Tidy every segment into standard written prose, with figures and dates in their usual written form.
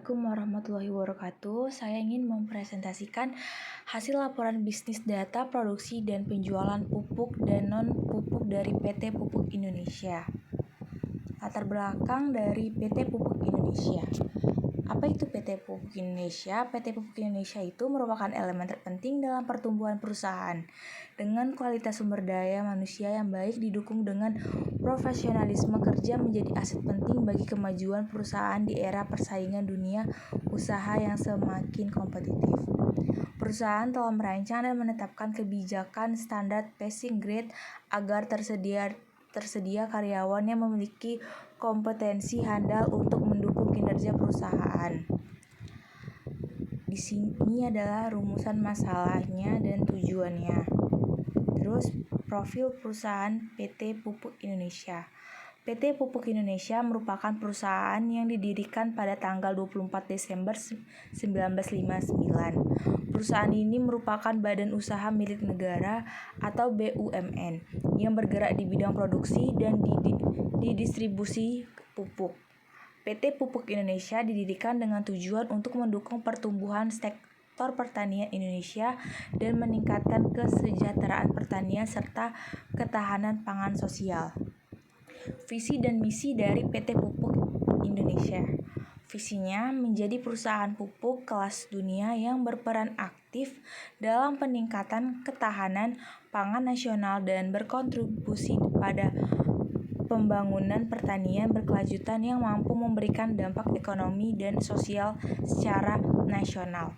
Assalamualaikum warahmatullahi wabarakatuh. Saya ingin mempresentasikan hasil laporan bisnis data produksi dan penjualan pupuk dan non-pupuk dari PT Pupuk Indonesia. Latar belakang dari PT Pupuk Indonesia. Apa itu PT Pupuk Indonesia? PT Pupuk Indonesia itu merupakan elemen terpenting dalam pertumbuhan perusahaan dengan kualitas sumber daya manusia yang baik didukung dengan profesionalisme kerja menjadi aset penting bagi kemajuan perusahaan di era persaingan dunia usaha yang semakin kompetitif. Perusahaan telah merancang dan menetapkan kebijakan standar passing grade agar tersedia karyawan yang memiliki kompetensi handal untuk mendukung kinerja perusahaan. Di sini adalah rumusan masalahnya dan tujuannya. Terus profil perusahaan PT Pupuk Indonesia. PT Pupuk Indonesia merupakan perusahaan yang didirikan pada tanggal 24 Desember 1959. Perusahaan ini merupakan badan usaha milik negara atau BUMN yang bergerak di bidang produksi dan di distribusi pupuk. PT Pupuk Indonesia didirikan dengan tujuan untuk mendukung pertumbuhan sektor pertanian Indonesia dan meningkatkan kesejahteraan pertanian serta ketahanan pangan sosial. Visi dan misi dari PT Pupuk Indonesia. Visinya menjadi perusahaan pupuk kelas dunia yang berperan aktif dalam peningkatan ketahanan pangan nasional dan berkontribusi pada pembangunan pertanian berkelanjutan yang mampu memberikan dampak ekonomi dan sosial secara nasional.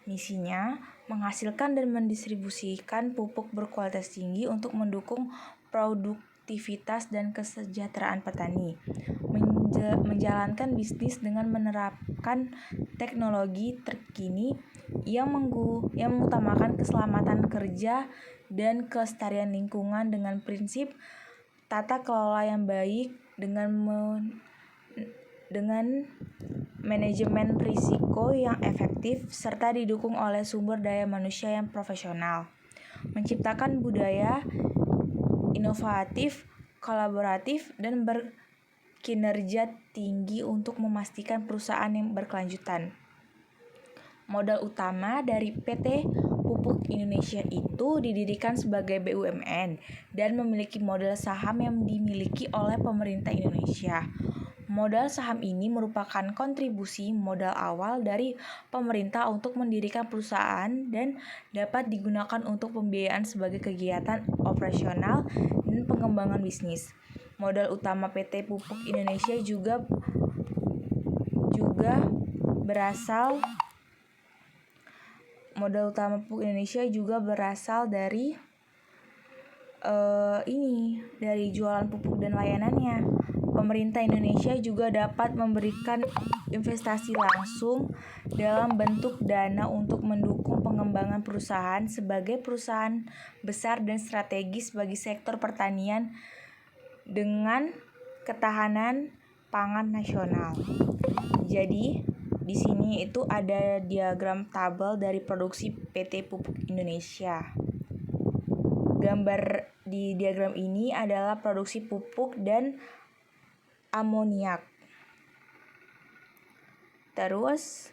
Misinya menghasilkan dan mendistribusikan pupuk berkualitas tinggi untuk mendukung produktivitas dan kesejahteraan petani. Menjalankan bisnis dengan menerapkan teknologi terkini yang mengutamakan keselamatan kerja dan kelestarian lingkungan dengan prinsip tata kelola yang baik dengan manajemen risiko yang efektif serta didukung oleh sumber daya manusia yang profesional. Menciptakan budaya inovatif, kolaboratif, dan berkinerja tinggi untuk memastikan perusahaan yang berkelanjutan. Modal utama dari PT Pupuk Indonesia itu didirikan sebagai BUMN dan memiliki modal saham yang dimiliki oleh pemerintah Indonesia. Modal saham ini merupakan kontribusi modal awal dari pemerintah untuk mendirikan perusahaan dan dapat digunakan untuk pembiayaan sebagai kegiatan operasional dan pengembangan bisnis. Modal utama PT Pupuk Indonesia juga berasal dari dari jualan pupuk dan layanannya. Pemerintah Indonesia juga dapat memberikan investasi langsung dalam bentuk dana untuk mendukung pengembangan perusahaan sebagai perusahaan besar dan strategis bagi sektor pertanian dengan ketahanan pangan nasional. Jadi di sini itu ada diagram tabel dari produksi PT Pupuk Indonesia. Gambar di diagram ini adalah produksi pupuk dan amoniak. Terus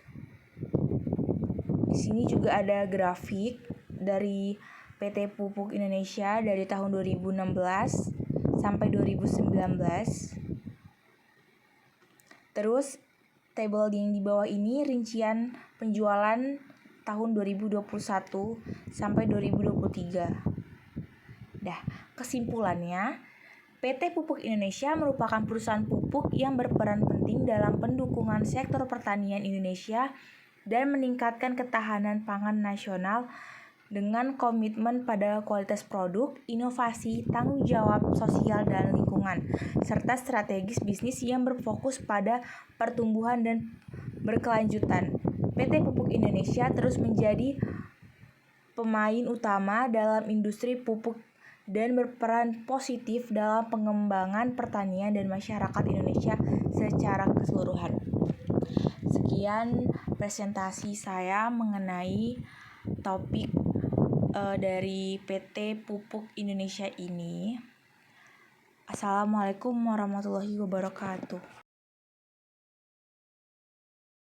di sini juga ada grafik dari PT Pupuk Indonesia dari tahun 2016 sampai 2019. Terus tabel yang di bawah ini rincian penjualan tahun 2021 sampai 2023. Kesimpulannya, PT Pupuk Indonesia merupakan perusahaan pupuk yang berperan penting dalam pendukungan sektor pertanian Indonesia dan meningkatkan ketahanan pangan nasional dengan komitmen pada kualitas produk, inovasi, tanggung jawab sosial dan lingkungan, serta strategis bisnis yang berfokus pada pertumbuhan dan berkelanjutan. PT Pupuk Indonesia terus menjadi pemain utama dalam industri pupuk dan berperan positif dalam pengembangan pertanian dan masyarakat Indonesia secara keseluruhan. Sekian presentasi saya mengenai topik dari PT Pupuk Indonesia ini. Assalamualaikum warahmatullahi wabarakatuh.